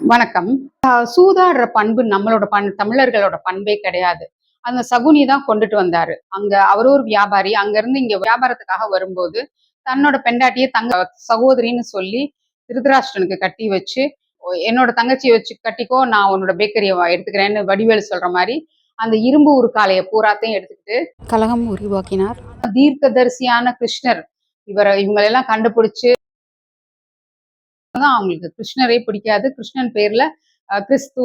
வணக்கம். சூதாடுற பண்பு நம்மளோட தமிழர்களோட பண்பே கிடையாது. அந்த சகுனி தான் கொண்டுட்டு வந்தாரு. அங்க அவரு ஒரு வியாபாரி. அங்கருந்து இங்க வியாபாரத்துக்காக வரும்போது, தன்னோட பெண்டாட்டிய சகோதரின்னு சொல்லி திருதராஷ்டிரனுக்கு கட்டி வச்சு, என்னோட தங்கச்சிய வச்சு கட்டிக்கோ, நான் உன்னோட பேக்கரிய எடுத்துக்கிறேன்னு வடிவேலு சொல்ற மாரி, அந்த இரும்பு உருக்காலைய பூராத்தையும் எடுத்துக்கிட்டு கலகம் உருவாக்கினார். தீர்க்கதரிசியான கிருஷ்ணர் இவங்களெல்லாம் கண்டுபிடிச்சு தான் அவங்களுக்கு கிருஷ்ணரே பிடிக்காது. கிருஷ்ணன் பேர்ல கிறிஸ்து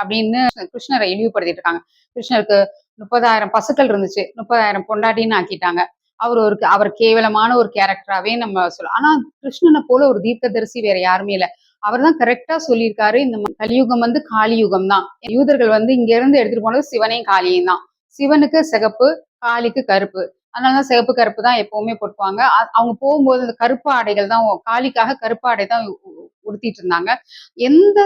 அப்படின்னு கிருஷ்ணரை இழிவுபடுத்திட்டு இருக்காங்க. கிருஷ்ணருக்கு 30,000 பசுக்கள் இருந்துச்சு. 30,000 பொண்டாட்டின்னு ஆக்கிட்டாங்க. அவர் கேவலமான ஒரு கேரக்டராவே நம்ம சொல்லலாம். ஆனா கிருஷ்ணனை போல ஒரு தீர்க்கதரிசி வேற யாருமே இல்ல. அவர் தான் கரெக்டா சொல்லியிருக்காரு. இந்த கலியுகம் வந்து காளியுகம் தான். யூதர்கள் வந்து இங்க இருந்து எடுத்துட்டு போனது சிவனையும் காளியும் தான். சிவனுக்கு சிகப்பு, காளிக்கு கருப்பு. அதனாலதான் சிகப்பு கருப்பு தான் எப்பவுமே போட்டுவாங்க. அவங்க போகும்போது இந்த கருப்பு ஆடைகள் தான், காளிக்காக கருப்பு ஆடை தான் உடுத்திட்டு இருந்தாங்க. எந்த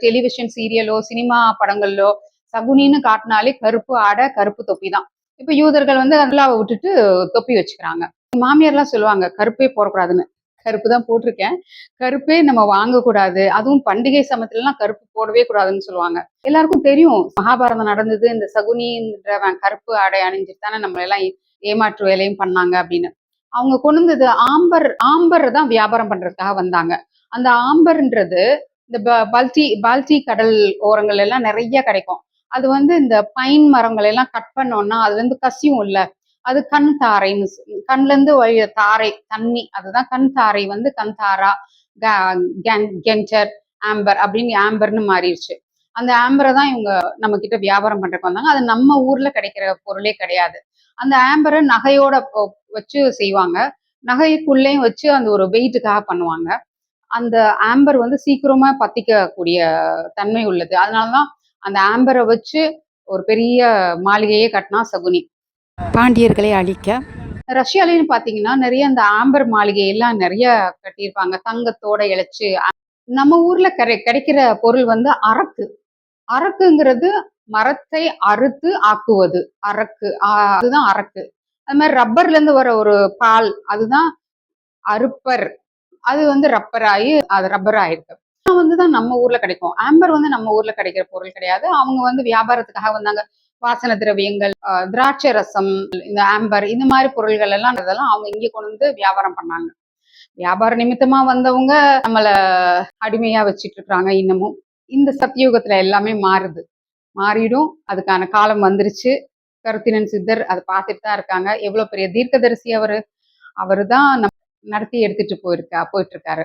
டெலிவிஷன் சீரியலோ சினிமா படங்கள்லோ சகுனின்னு காட்டினாலே கருப்பு ஆடை கருப்பு தொப்பி தான். இப்ப யூதர்கள் வந்து அதெல்லாம் விட்டுட்டு தொப்பி வச்சுக்கிறாங்க. மாமியார்லாம் சொல்லுவாங்க கருப்பே போடக்கூடாதுன்னு. கருப்பு தான் போட்டிருக்கேன். கருப்பே நம்ம வாங்கக்கூடாது. அதுவும் பண்டிகை சமயத்துலலாம் கருப்பு போடவே கூடாதுன்னு சொல்லுவாங்க. எல்லாருக்கும் தெரியும் மகாபாரதம் நடந்தது இந்த சகுனின்றவன் கருப்பு ஆடை அணிஞ்சிட்டு தானே நம்ம எல்லாம் ஏமாற்று வேலையும் பண்ணாங்க அப்படின்னு. அவங்க கொண்டு வந்தது ஆம்பர் தான் வியாபாரம் பண்றதுக்காக வந்தாங்க. அந்த ஆம்பர்ன்றது இந்த பால்டி கடல் ஓரங்கள் எல்லாம் நிறைய கிடைக்கும். அது வந்து இந்த பைன் மரங்கள் எல்லாம் கட் பண்ணோம்னா அதுல இருந்து கசியும் இல்ல, அது கண் தாரைன்னு கண்ல இருந்து வழிய தாரை தண்ணி, அதுதான் கண் தாரை வந்து கண் தாரா, கென்டர், ஆம்பர் அப்படின்னு ஆம்பர்னு மாறிடுச்சு. அந்த ஆம்பரை தான் இவங்க நம்ம கிட்ட வியாபாரம் பண்றதுக்கு வந்தாங்க. அது நம்ம ஊர்ல கிடைக்கிற பொருளே கிடையாது. அந்த ஆம்பரை நகையோட வச்சு செய்வாங்க. நகைக்குள்ளேயும் வச்சு அந்த ஒரு வெயிட்டுக்காக பண்ணுவாங்க. அந்த ஆம்பர் வந்து சீக்கிரமா பத்திக்கக்கூடிய தன்மை உள்ளது. அதனாலதான் அந்த ஆம்பரை வச்சு ஒரு பெரிய மாளிகையே கட்டினா சகுனி. பாண்டியர்களை அழிக்க ரஷ்யாலன்னு பாத்தீங்கன்னா நிறைய அந்த ஆம்பர் மாளிகை எல்லாம் நிறைய கட்டியிருப்பாங்க. தங்கத்தோட இழைச்சு. நம்ம ஊர்ல கிடைக்கிற பொருள் வந்து அரக்கு. அரக்குங்கிறது மரத்தை அறுத்து ஆக்குவது அரக்கு. அதுதான் அரக்கு. அது மாதிரி ரப்பர்ல இருந்து வர ஒரு பால் அதுதான் அறுப்பர். அது வந்து ரப்பர் ஆகி அது ரப்பர் ஆயிருக்கு. வந்துதான் நம்ம ஊர்ல கிடைக்கும். ஆம்பர் வந்து நம்ம ஊர்ல கிடைக்கிற பொருள் கிடையாது. அவங்க வந்து வியாபாரத்துக்காக வந்தாங்க. வாசன திரவியங்கள், திராட்சை ரசம், இந்த ஆம்பர் இந்த மாதிரி பொருள்கள் எல்லாம் அதெல்லாம் அவங்க இங்க கொண்டு வந்து வியாபாரம் பண்ணாங்க. வியாபார நிமித்தமா வந்தவங்க நம்மள அடிமையா வச்சிட்டு இருக்காங்க இன்னமும். இந்த சத்தியுகத்துல எல்லாமே மாறுது, மாறிடும். அதுக்கான காலம் வந்துருச்சு. கருத்தினன் சித்தர் அதை பார்த்துட்டு தான் இருக்காங்க. எவ்வளவு பெரிய தீர்க்கதரிசி அவரு. அவரு தான் நடத்தி எடுத்துட்டு போயிட்டு இருக்காரு.